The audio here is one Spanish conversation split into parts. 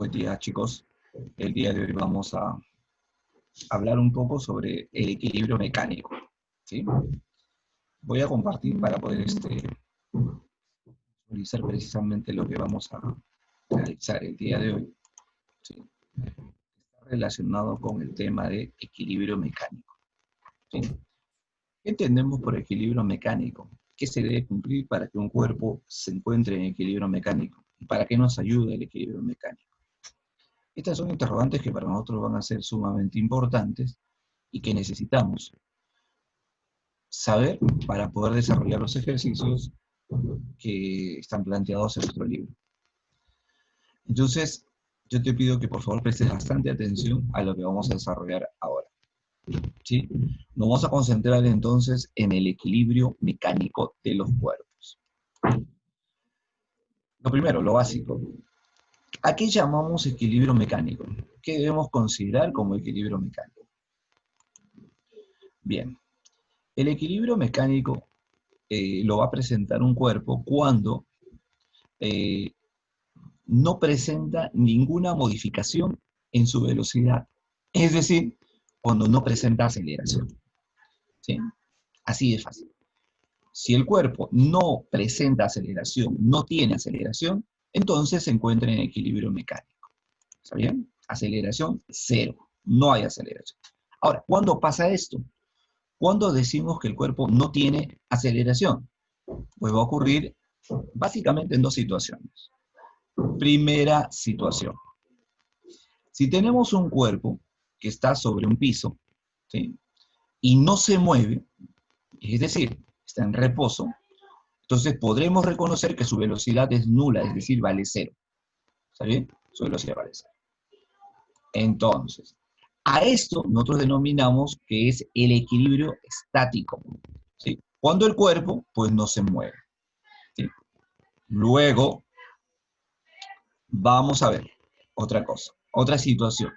Buen día, chicos. El día de hoy vamos a hablar un poco sobre el equilibrio mecánico, ¿sí? Voy a compartir para poder visualizar precisamente lo que vamos a realizar el día de hoy, ¿sí? Está relacionado con el tema de equilibrio mecánico, ¿sí? ¿Qué entendemos por equilibrio mecánico? ¿Qué se debe cumplir para que un cuerpo se encuentre en equilibrio mecánico? ¿Y para qué nos ayuda el equilibrio mecánico? Estas son interrogantes que para nosotros van a ser sumamente importantes y que necesitamos saber para poder desarrollar los ejercicios que están planteados en nuestro libro. Entonces, yo te pido que por favor prestes bastante atención a lo que vamos a desarrollar ahora, ¿sí? Nos vamos a concentrar entonces en el equilibrio mecánico de los cuerpos. Lo primero, lo básico. ¿A qué llamamos equilibrio mecánico? ¿Qué debemos considerar como equilibrio mecánico? Bien, el equilibrio mecánico lo va a presentar un cuerpo cuando no presenta ninguna modificación en su velocidad. Es decir, cuando no presenta aceleración, ¿sí? Así de fácil. Si el cuerpo no presenta aceleración, no tiene aceleración, entonces se encuentra en equilibrio mecánico. ¿Está bien? Aceleración, cero. No hay aceleración. Ahora, ¿cuándo pasa esto? ¿Cuándo decimos que el cuerpo no tiene aceleración? Pues va a ocurrir básicamente en dos situaciones. Primera situación. Si tenemos un cuerpo que está sobre un piso, ¿sí? Y no se mueve, es decir, está en reposo, entonces podremos reconocer que su velocidad es nula, es decir, vale cero. ¿Está bien? Su velocidad vale cero. Entonces, a esto nosotros denominamos que es el equilibrio estático, ¿sí? Cuando el cuerpo, pues, no se mueve, ¿sí? Luego, vamos a ver otra cosa, otra situación.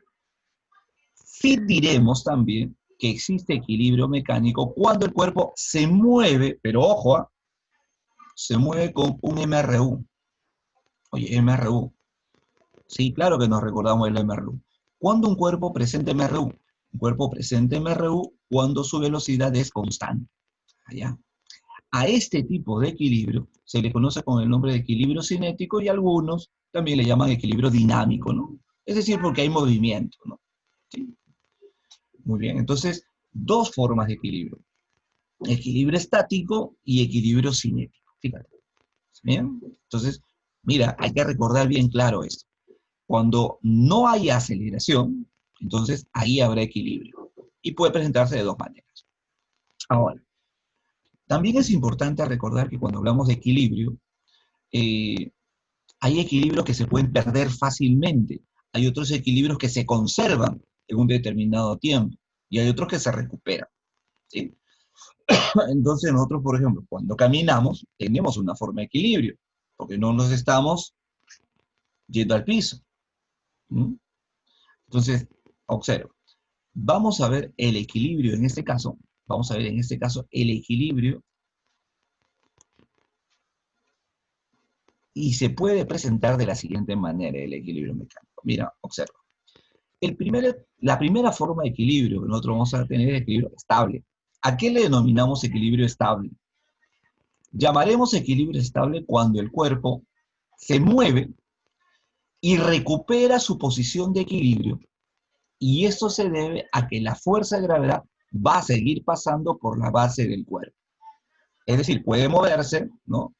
Sí diremos también que existe equilibrio mecánico cuando el cuerpo se mueve, pero ojo, se mueve con un MRU. Oye, MRU. Sí, claro que nos recordamos el MRU. ¿Cuándo un cuerpo presenta MRU? Un cuerpo presenta MRU cuando su velocidad es constante. Allá. A este tipo de equilibrio se le conoce con el nombre de equilibrio cinético y algunos también le llaman equilibrio dinámico, ¿no? Es decir, porque hay movimiento, ¿no? ¿Sí? Muy bien, entonces, dos formas de equilibrio. Equilibrio estático y equilibrio cinético. Fíjate. ¿Bien? Entonces, mira, hay que recordar bien claro esto. Cuando no hay aceleración, entonces ahí habrá equilibrio. Y puede presentarse de dos maneras. Ahora, también es importante recordar que cuando hablamos de equilibrio, eh, hay equilibrios que se pueden perder fácilmente. Hay otros equilibrios que se conservan en un determinado tiempo. Y hay otros que se recuperan. ¿Sí? Entonces nosotros, por ejemplo, cuando caminamos, tenemos una forma de equilibrio, porque no nos estamos yendo al piso. ¿Mm? Entonces, observa. Vamos a ver el equilibrio en este caso. Vamos a ver en este caso el equilibrio y se puede presentar de la siguiente manera el equilibrio mecánico. Mira, observa. La primera forma de equilibrio que nosotros vamos a tener es equilibrio estable. ¿A qué le denominamos equilibrio estable? Llamaremos equilibrio estable cuando el cuerpo se mueve y recupera su posición de equilibrio. Y esto se debe a que la fuerza de gravedad va a seguir pasando por la base del cuerpo. Es decir, puede moverse, ¿no?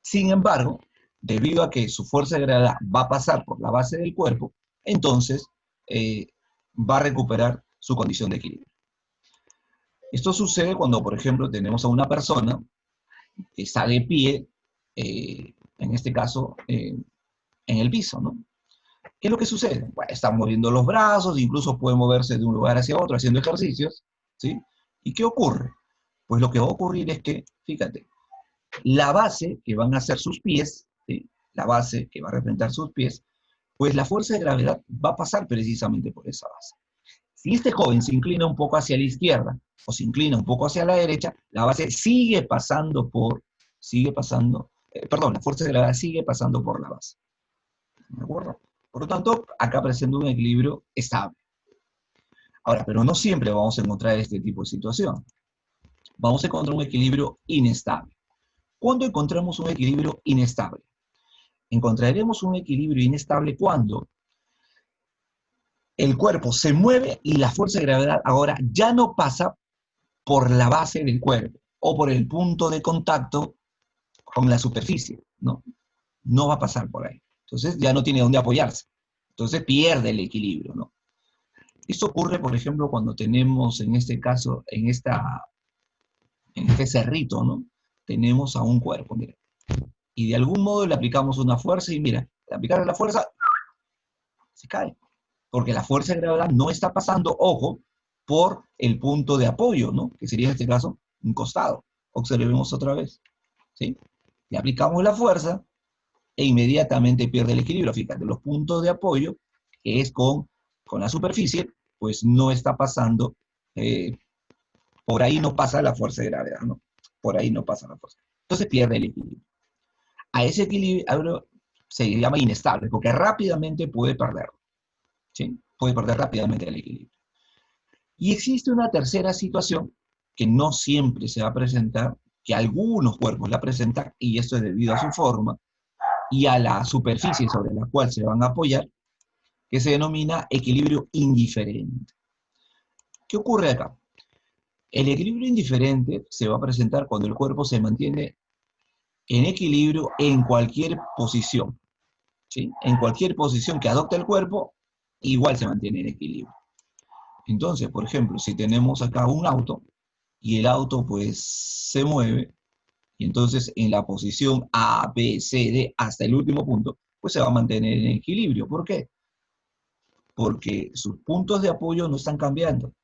Sin embargo, debido a que su fuerza de gravedad va a pasar por la base del cuerpo, entonces va a recuperar su condición de equilibrio. Esto sucede cuando, por ejemplo, tenemos a una persona que está de pie, en este caso, en el piso, ¿no? ¿Qué es lo que sucede? Bueno, está moviendo los brazos, incluso puede moverse de un lugar hacia otro haciendo ejercicios, ¿sí? ¿Y qué ocurre? Pues lo que va a ocurrir es que, fíjate, la base que van a ser sus pies, ¿sí? La base que va a representar sus pies, pues la fuerza de gravedad va a pasar precisamente por esa base. Si este joven se inclina un poco hacia la izquierda o se inclina un poco hacia la derecha, la base sigue pasando perdón, la fuerza de gravedad sigue pasando por la base. ¿De acuerdo? Por lo tanto, acá presenta un equilibrio estable. Ahora, pero no siempre vamos a encontrar este tipo de situación. Vamos a encontrar un equilibrio inestable. ¿Cuándo encontramos un equilibrio inestable? Encontraremos un equilibrio inestable cuando el cuerpo se mueve y la fuerza de gravedad ahora ya no pasa por la base del cuerpo o por el punto de contacto con la superficie, ¿no? No va a pasar por ahí. Entonces ya no tiene dónde apoyarse. Entonces pierde el equilibrio, ¿no? Esto ocurre, por ejemplo, cuando tenemos, en este caso, en este cerrito, ¿no? Tenemos a un cuerpo, mira. Y de algún modo le aplicamos una fuerza y mira, al aplicarle la fuerza, se cae. Porque la fuerza de gravedad no está pasando, ojo, por el punto de apoyo, ¿no? Que sería en este caso un costado. Observemos otra vez, ¿sí? Le aplicamos la fuerza e inmediatamente pierde el equilibrio. Fíjate, los puntos de apoyo, que es con la superficie, pues no está pasando, por ahí no pasa la fuerza de gravedad, ¿no? Por ahí no pasa la fuerza. Entonces pierde el equilibrio. A ese equilibrio se llama inestable, porque rápidamente puede perderlo, ¿sí? Puede perder rápidamente el equilibrio. Y existe una tercera situación que no siempre se va a presentar, que algunos cuerpos la presentan, y esto es debido a su forma y a la superficie sobre la cual se van a apoyar, que se denomina equilibrio indiferente. ¿Qué ocurre acá? El equilibrio indiferente se va a presentar cuando el cuerpo se mantiene en equilibrio en cualquier posición, ¿sí? En cualquier posición que adopte el cuerpo, igual se mantiene en equilibrio. Entonces, por ejemplo, si tenemos acá un auto, y el auto pues se mueve, y entonces en la posición A, B, C, D, hasta el último punto, pues se va a mantener en equilibrio. ¿Por qué? Porque sus puntos de apoyo no están cambiando,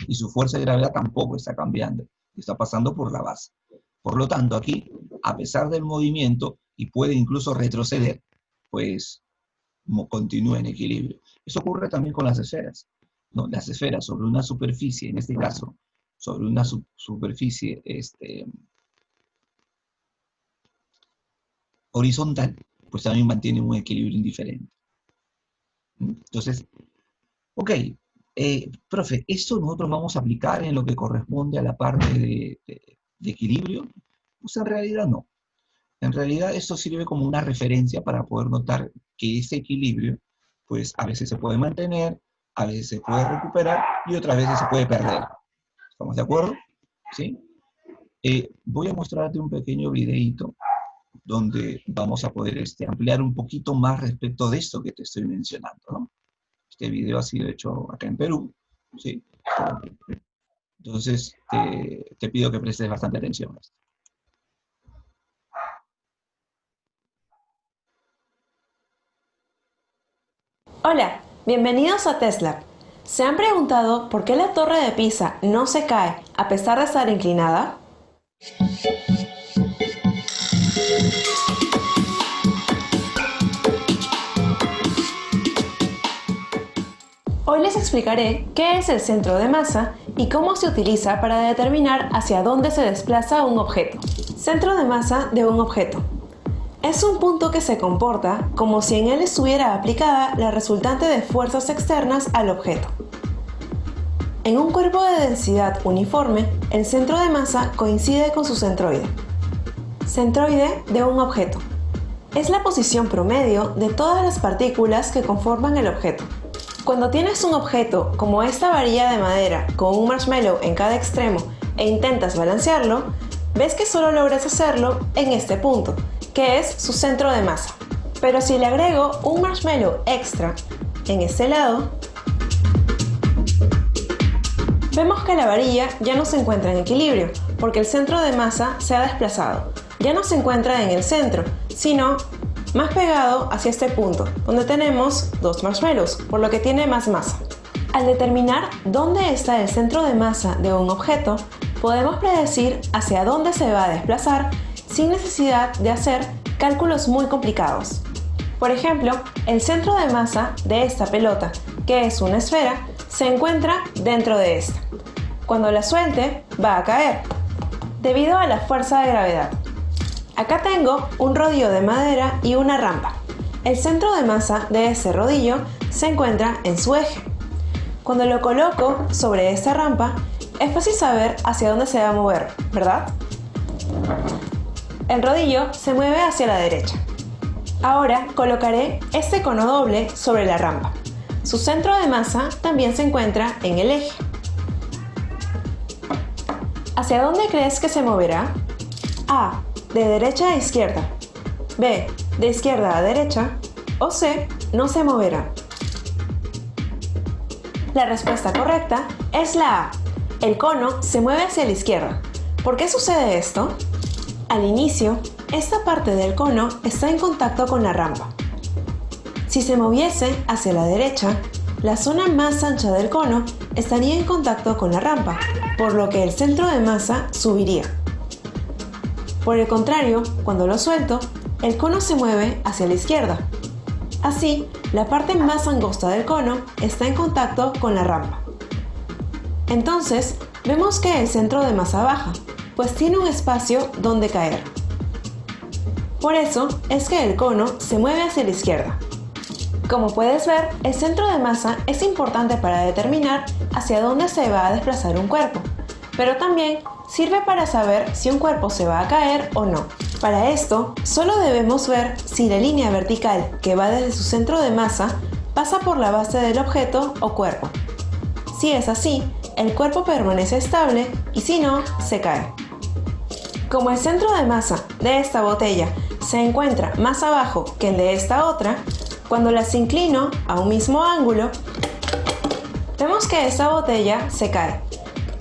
y su fuerza de gravedad tampoco está cambiando, está pasando por la base. Por lo tanto, aquí, a pesar del movimiento, y puede incluso retroceder, pues continúa en equilibrio. Eso ocurre también con las esferas, ¿no? Las esferas sobre una superficie, en este caso, sobre una superficie horizontal, pues también mantiene un equilibrio indiferente. Entonces, ok, profe, ¿esto nosotros vamos a aplicar en lo que corresponde a la parte de equilibrio? Pues en realidad no. En realidad esto sirve como una referencia para poder notar que ese equilibrio, pues a veces se puede mantener, a veces se puede recuperar y otras veces se puede perder. ¿Estamos de acuerdo? ¿Sí? Voy a mostrarte un pequeño videito donde vamos a poder ampliar un poquito más respecto de esto que te estoy mencionando, ¿no? Este video ha sido hecho acá en Perú, ¿sí? Entonces, te pido que prestes bastante atención a esto. Hola, bienvenidos a TESLab. ¿Se han preguntado por qué la torre de Pisa no se cae a pesar de estar inclinada? Hoy les explicaré qué es el centro de masa y cómo se utiliza para determinar hacia dónde se desplaza un objeto. Centro de masa de un objeto. Es un punto que se comporta como si en él estuviera aplicada la resultante de fuerzas externas al objeto. En un cuerpo de densidad uniforme, el centro de masa coincide con su centroide. Centroide de un objeto. Es la posición promedio de todas las partículas que conforman el objeto. Cuando tienes un objeto como esta varilla de madera con un marshmallow en cada extremo e intentas balancearlo, ves que solo logras hacerlo en este punto, que es su centro de masa. Pero si le agrego un marshmallow extra en este lado, vemos que la varilla ya no se encuentra en equilibrio, porque el centro de masa se ha desplazado. Ya no se encuentra en el centro, sino más pegado hacia este punto, donde tenemos dos marshmallows, por lo que tiene más masa. Al determinar dónde está el centro de masa de un objeto, podemos predecir hacia dónde se va a desplazar sin necesidad de hacer cálculos muy complicados. Por ejemplo, el centro de masa de esta pelota, que es una esfera, se encuentra dentro de esta. Cuando la suelte, va a caer, debido a la fuerza de gravedad. Acá tengo un rodillo de madera y una rampa. El centro de masa de ese rodillo se encuentra en su eje. Cuando lo coloco sobre esta rampa, es fácil saber hacia dónde se va a mover, ¿verdad? El rodillo se mueve hacia la derecha. Ahora colocaré este cono doble sobre la rampa. Su centro de masa también se encuentra en el eje. ¿Hacia dónde crees que se moverá? A. De derecha a izquierda. B. De izquierda a derecha. O C. No se moverá. La respuesta correcta es la A. El cono se mueve hacia la izquierda. ¿Por qué sucede esto? Al inicio, esta parte del cono está en contacto con la rampa. Si se moviese hacia la derecha, la zona más ancha del cono estaría en contacto con la rampa, por lo que el centro de masa subiría. Por el contrario, cuando lo suelto, el cono se mueve hacia la izquierda. Así, la parte más angosta del cono está en contacto con la rampa. Entonces, vemos que el centro de masa baja, pues tiene un espacio donde caer. Por eso es que el cono se mueve hacia la izquierda. Como puedes ver, el centro de masa es importante para determinar hacia dónde se va a desplazar un cuerpo, pero también sirve para saber si un cuerpo se va a caer o no. Para esto, solo debemos ver si la línea vertical que va desde su centro de masa pasa por la base del objeto o cuerpo. Si es así, el cuerpo permanece estable y si no, se cae. Como el centro de masa de esta botella se encuentra más abajo que el de esta otra, cuando las inclino a un mismo ángulo, vemos que esta botella se cae.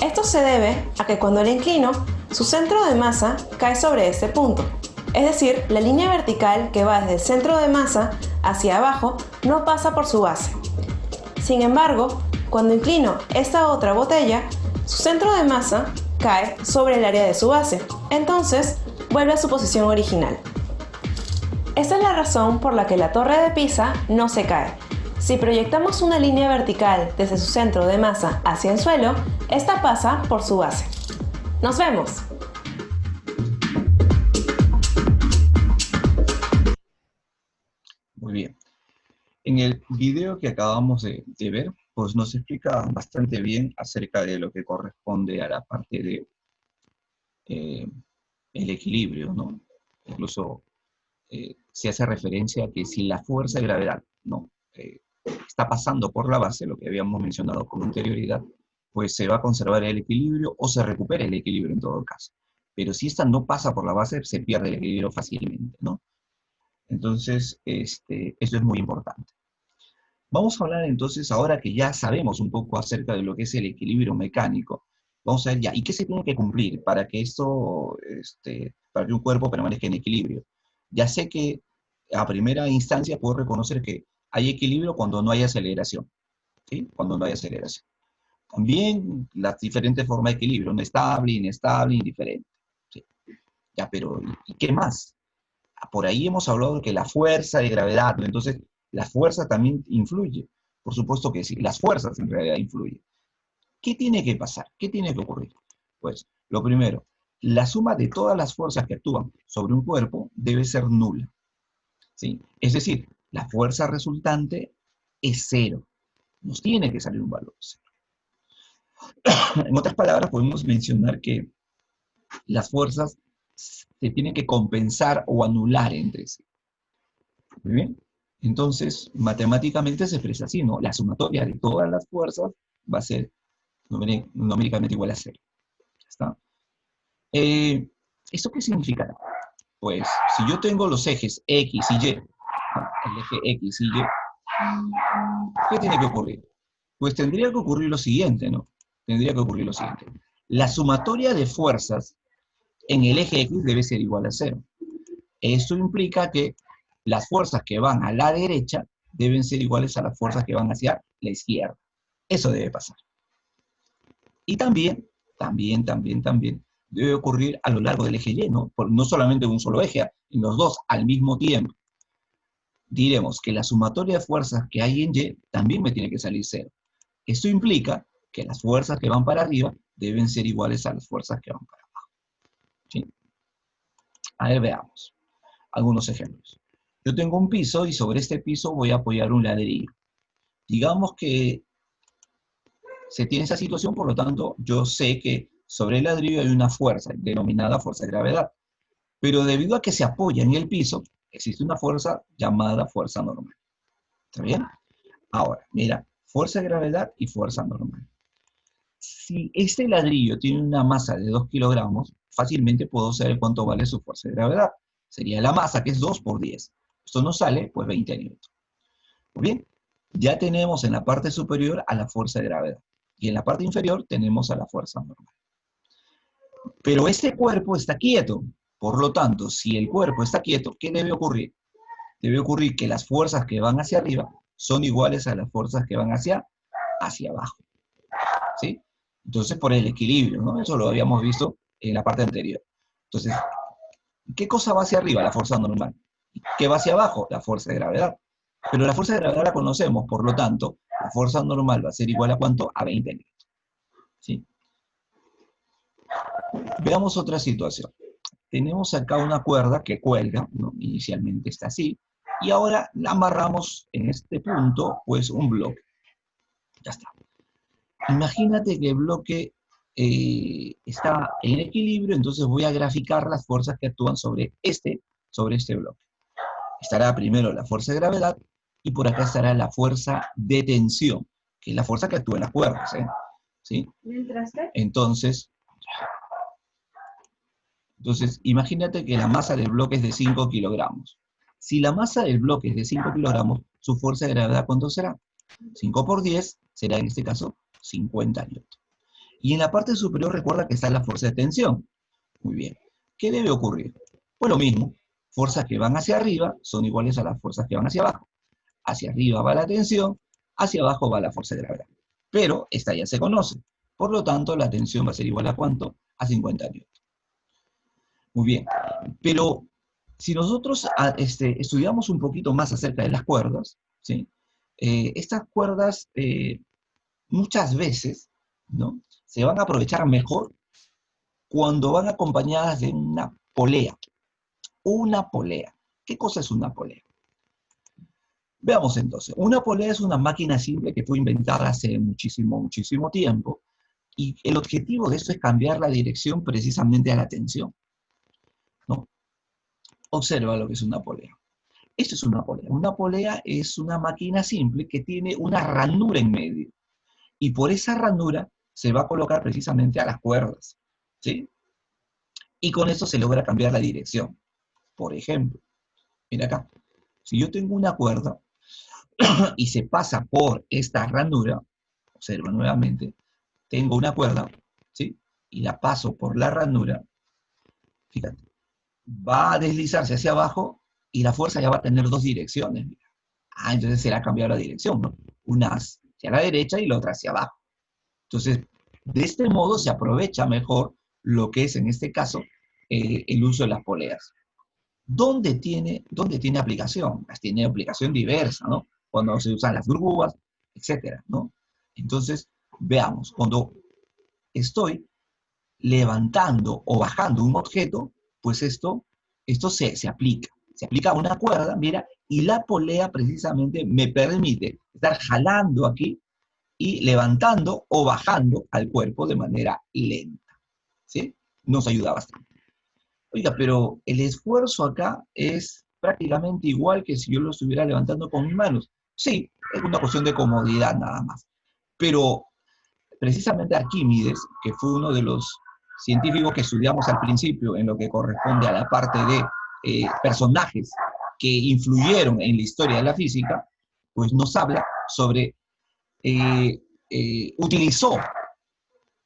Esto se debe a que cuando la inclino, su centro de masa cae sobre este punto. Es decir, la línea vertical que va desde el centro de masa hacia abajo no pasa por su base. Sin embargo, cuando inclino esta otra botella, su centro de masa cae sobre el área de su base. Entonces, vuelve a su posición original. Esta es la razón por la que la torre de Pisa no se cae. Si proyectamos una línea vertical desde su centro de masa hacia el suelo, esta pasa por su base. ¡Nos vemos! Muy bien. En el video que acabamos de ver, pues nos explica bastante bien acerca de lo que corresponde a la parte de el equilibrio, ¿no? Incluso se hace referencia a que si la fuerza de gravedad, ¿no? Está pasando por la base, lo que habíamos mencionado con anterioridad, pues se va a conservar el equilibrio o se recupera el equilibrio en todo caso. Pero si esta no pasa por la base, se pierde el equilibrio fácilmente, ¿no? Entonces, eso es muy importante. Vamos a hablar entonces, ahora que ya sabemos un poco acerca de lo que es el equilibrio mecánico, vamos a ver ya, ¿y qué se tiene que cumplir para que esto, para que un cuerpo permanezca en equilibrio? Ya sé que a primera instancia puedo reconocer que hay equilibrio cuando no hay aceleración, ¿sí? Cuando no hay aceleración. También las diferentes formas de equilibrio, estable, inestable, indiferente, ¿sí? Ya, pero ¿y qué más? Por ahí hemos hablado de que la fuerza de gravedad, ¿no? Entonces, la fuerza también influye. Por supuesto que sí, las fuerzas en realidad influyen. ¿Qué tiene que pasar? ¿Qué tiene que ocurrir? Pues, lo primero, la suma de todas las fuerzas que actúan sobre un cuerpo debe ser nula, ¿sí? Es decir, la fuerza resultante es cero. Nos tiene que salir un valor cero. En otras palabras, podemos mencionar que las fuerzas se tienen que compensar o anular entre sí. Muy bien. Entonces, matemáticamente se expresa así, ¿no? La sumatoria de todas las fuerzas va a ser numéricamente igual a cero. ¿Está? ¿Esto qué significa? Pues, si yo tengo los ejes X y Y, ¿no? El eje X y Y, ¿qué tiene que ocurrir? Pues tendría que ocurrir lo siguiente, ¿no? Tendría que ocurrir lo siguiente. La sumatoria de fuerzas en el eje X debe ser igual a cero. Esto implica que las fuerzas que van a la derecha deben ser iguales a las fuerzas que van hacia la izquierda. Eso debe pasar. Y también debe ocurrir a lo largo del eje Y, ¿no? No solamente en un solo eje, en los dos al mismo tiempo. Diremos que la sumatoria de fuerzas que hay en Y también me tiene que salir cero. Esto implica que las fuerzas que van para arriba deben ser iguales a las fuerzas que van para abajo. ¿Sí? A ver, veamos algunos ejemplos. Yo tengo un piso y sobre este piso voy a apoyar un ladrillo. Digamos que se tiene esa situación, por lo tanto, yo sé que sobre el ladrillo hay una fuerza, denominada fuerza de gravedad. Pero debido a que se apoya en el piso, existe una fuerza llamada fuerza normal. ¿Está bien? Ahora, mira, fuerza de gravedad y fuerza normal. Si este ladrillo tiene una masa de 2 kilogramos, fácilmente puedo saber cuánto vale su fuerza de gravedad. Sería la masa, que es 2 por 10. Esto nos sale, pues, 20 newtons. Muy bien, ya tenemos en la parte superior a la fuerza de gravedad. Y en la parte inferior tenemos a la fuerza normal. Pero este cuerpo está quieto. Por lo tanto, si el cuerpo está quieto, ¿qué debe ocurrir? Debe ocurrir que las fuerzas que van hacia arriba son iguales a las fuerzas que van hacia abajo. ¿Sí? Entonces, por el equilibrio, ¿no? Eso lo habíamos visto en la parte anterior. Entonces, ¿qué cosa va hacia arriba? La fuerza normal. ¿Qué va hacia abajo? La fuerza de gravedad. Pero la fuerza de gravedad la conocemos, por lo tanto, la fuerza normal va a ser igual a ¿cuánto? A 20 newtons. ¿Sí? Veamos otra situación. Tenemos acá una cuerda que cuelga, ¿no? Inicialmente está así, y ahora la amarramos en este punto, pues un bloque. Ya está. Imagínate que el bloque está en equilibrio, entonces voy a graficar las fuerzas que actúan sobre este bloque. Estará primero la fuerza de gravedad, y por acá estará la fuerza de tensión, que es la fuerza que actúa en las cuerdas, ¿eh? ¿Sí? Entonces, imagínate que la masa del bloque es de 5 kilogramos. Si la masa del bloque es de 5 kilogramos, su fuerza de gravedad, ¿cuánto será? 5 por 10 será, en este caso, 50 newtons. Y en la parte superior recuerda que está la fuerza de tensión. Muy bien. ¿Qué debe ocurrir? Pues lo mismo. Fuerzas que van hacia arriba son iguales a las fuerzas que van hacia abajo. Hacia arriba va la tensión, hacia abajo va la fuerza de gravedad. Pero esta ya se conoce. Por lo tanto, la tensión va a ser igual a ¿cuánto? A 50 newtons. Muy bien, pero si nosotros estudiamos un poquito más acerca de las cuerdas, ¿sí? Estas cuerdas muchas veces, ¿no? Se van a aprovechar mejor cuando van acompañadas de una polea. Una polea. ¿Qué cosa es una polea? Veamos entonces. Una polea es una máquina simple que fue inventada hace muchísimo, muchísimo tiempo, y el objetivo de esto es cambiar la dirección precisamente a la tensión, ¿no? Observa lo que es una polea. Esto es una polea. Una polea es una máquina simple que tiene una ranura en medio. Y por esa ranura se va a colocar precisamente a las cuerdas, ¿sí? Y con eso se logra cambiar la dirección. Por ejemplo, mira acá. Si yo tengo una cuerda y se pasa por esta ranura, observa nuevamente, tengo una cuerda, ¿sí? Y la paso por la ranura, fíjate, va a deslizarse hacia abajo y la fuerza ya va a tener dos direcciones. Mira. Entonces será cambiar la dirección, ¿no? Una hacia la derecha y la otra hacia abajo. Entonces, de este modo se aprovecha mejor lo que es, en este caso, el uso de las poleas. ¿Dónde tiene aplicación? Pues tiene aplicación diversa, ¿no? Cuando se usan las grúas, etcétera, ¿no? Entonces, veamos, cuando estoy levantando o bajando un objeto, pues esto se aplica. Se aplica a una cuerda, mira, y la polea precisamente me permite estar jalando aquí y levantando o bajando al cuerpo de manera lenta, ¿sí? Nos ayuda bastante. Oiga, pero el esfuerzo acá es prácticamente igual que si yo lo estuviera levantando con mis manos. Sí, es una cuestión de comodidad nada más. Pero precisamente Arquímedes, que fue uno de los científicos que estudiamos al principio en lo que corresponde a la parte de personajes que influyeron en la historia de la física, pues nos habla sobre, utilizó,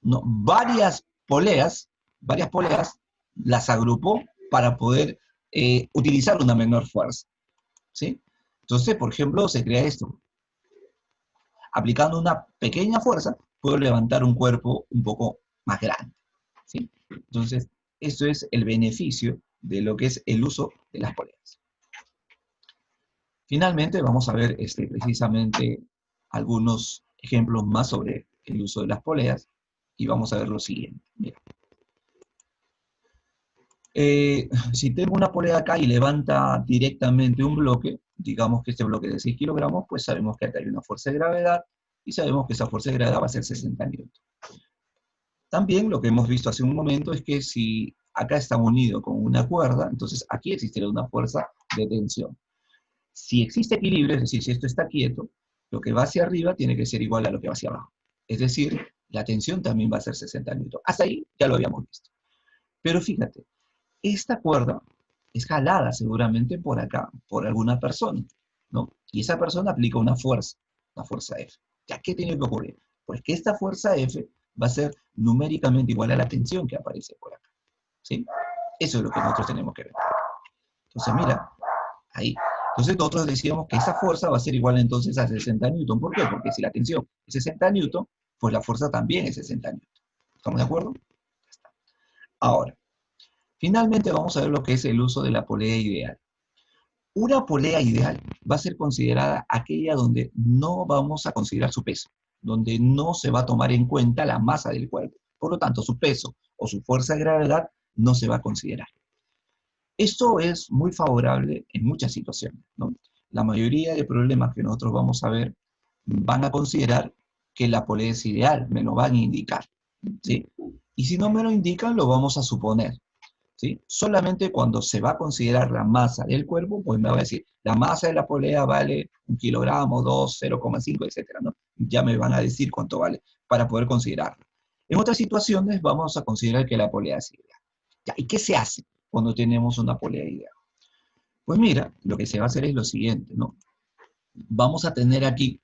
¿no? varias poleas, las agrupó para poder utilizar una menor fuerza, ¿sí? Entonces, por ejemplo, se crea esto. Aplicando una pequeña fuerza, puedo levantar un cuerpo un poco más grande, ¿sí? Entonces, esto es el beneficio de lo que es el uso de las poleas. Finalmente, vamos a ver precisamente algunos ejemplos más sobre el uso de las poleas, y vamos a ver lo siguiente. Mira. Si tengo una polea acá y levanta directamente un bloque, digamos que este bloque de 6 kilogramos, pues sabemos que acá hay una fuerza de gravedad y sabemos que esa fuerza de gravedad va a ser 60 newtons. También lo que hemos visto hace un momento es que si acá está unido con una cuerda, entonces aquí existirá una fuerza de tensión. Si existe equilibrio, es decir, si esto está quieto, lo que va hacia arriba tiene que ser igual a lo que va hacia abajo. Es decir, la tensión también va a ser 60 newtons. Hasta ahí ya lo habíamos visto. Pero fíjate, esta cuerda es jalada seguramente por acá, por alguna persona, ¿no? Y esa persona aplica una fuerza F. ¿Ya qué tiene que ocurrir? Pues que esta fuerza F va a ser numéricamente igual a la tensión que aparece por acá, ¿sí? Eso es lo que nosotros tenemos que ver. Entonces, mira, ahí. Entonces nosotros decíamos que esa fuerza va a ser igual entonces a 60 newton. ¿Por qué? Porque si la tensión es 60 newton, pues la fuerza también es 60 newton. ¿Estamos de acuerdo? Ahora, finalmente vamos a ver lo que es el uso de la polea ideal. Una polea ideal va a ser considerada aquella donde no vamos a considerar su peso, donde no se va a tomar en cuenta la masa del cuerpo. Por lo tanto, su peso o su fuerza de gravedad no se va a considerar. Esto es muy favorable en muchas situaciones, ¿no? La mayoría de problemas que nosotros vamos a ver van a considerar que la polea es ideal, me lo van a indicar, ¿sí? Y si no me lo indican, lo vamos a suponer, ¿sí? Solamente cuando se va a considerar la masa del cuerpo, pues me va a decir, la masa de la polea vale 1 kilogramo, 2, 0,5, etcétera, ¿no? Ya me van a decir cuánto vale para poder considerarlo. En otras situaciones vamos a considerar que la polea es ideal. ¿Ya? ¿Y qué se hace cuando tenemos una polea ideal? Pues mira, lo que se va a hacer es lo siguiente, ¿no? Vamos a tener aquí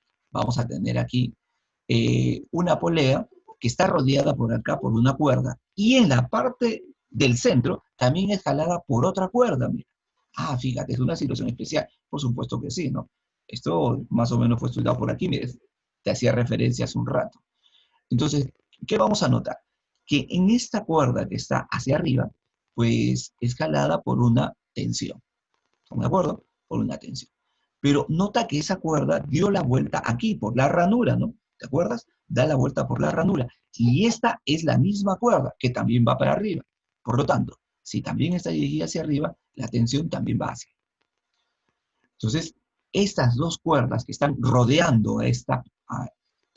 una polea que está rodeada por acá por una cuerda, y en la parte del centro también es jalada por otra cuerda, mira. Ah, fíjate, es una situación especial. Por supuesto que sí, ¿no? Esto más o menos fue estudiado por aquí, mire, te hacía referencia hace un rato. Entonces, ¿qué vamos a notar? Que en esta cuerda que está hacia arriba, pues es jalada por una tensión. ¿Estamos de acuerdo? Por una tensión. Pero nota que esa cuerda dio la vuelta aquí, por la ranura, ¿no? ¿Te acuerdas? Da la vuelta por la ranura. Y esta es la misma cuerda que también va para arriba. Por lo tanto, si también está dirigida hacia arriba, la tensión también va hacia arriba. Entonces, estas dos cuerdas que están rodeando a esta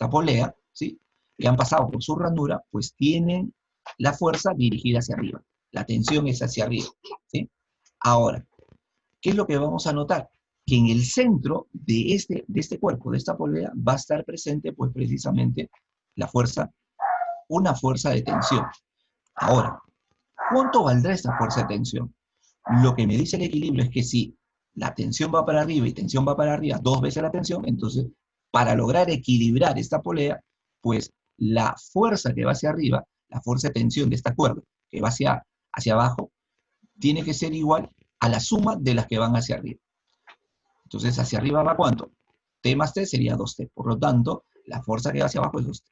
polea, ¿sí? Que han pasado por su ranura, pues tienen la fuerza dirigida hacia arriba. La tensión es hacia arriba, ¿sí? Ahora, ¿qué es lo que vamos a notar? Que en el centro de este cuerpo, de esta polea, va a estar presente, pues precisamente, la fuerza, una fuerza de tensión. Ahora, ¿cuánto valdrá esta fuerza de tensión? Lo que me dice el equilibrio es que si la tensión va para arriba y tensión va para arriba, 2 veces la tensión, entonces, para lograr equilibrar esta polea, pues la fuerza que va hacia arriba, la fuerza de tensión de esta cuerda, que va hacia abajo, tiene que ser igual a la suma de las que van hacia arriba. Entonces, hacia arriba va ¿cuánto? T más T sería 2T. Por lo tanto, la fuerza que va hacia abajo es 2T.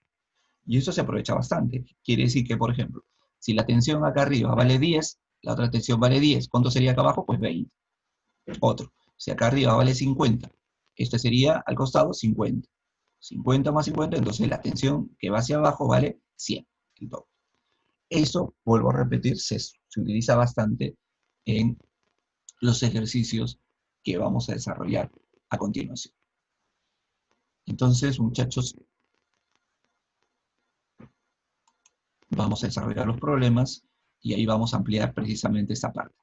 Y eso se aprovecha bastante. Quiere decir que, por ejemplo, si la tensión acá arriba vale 10, la otra tensión vale 10. ¿Cuánto sería acá abajo? Pues 20. Otro. Si acá arriba vale 50, este sería al costado 50. 50 más 50, entonces la tensión que va hacia abajo vale 100. El doble. Eso, vuelvo a repetir, se utiliza bastante en los ejercicios que vamos a desarrollar a continuación. Entonces, muchachos, vamos a desarrollar los problemas y ahí vamos a ampliar precisamente esta parte.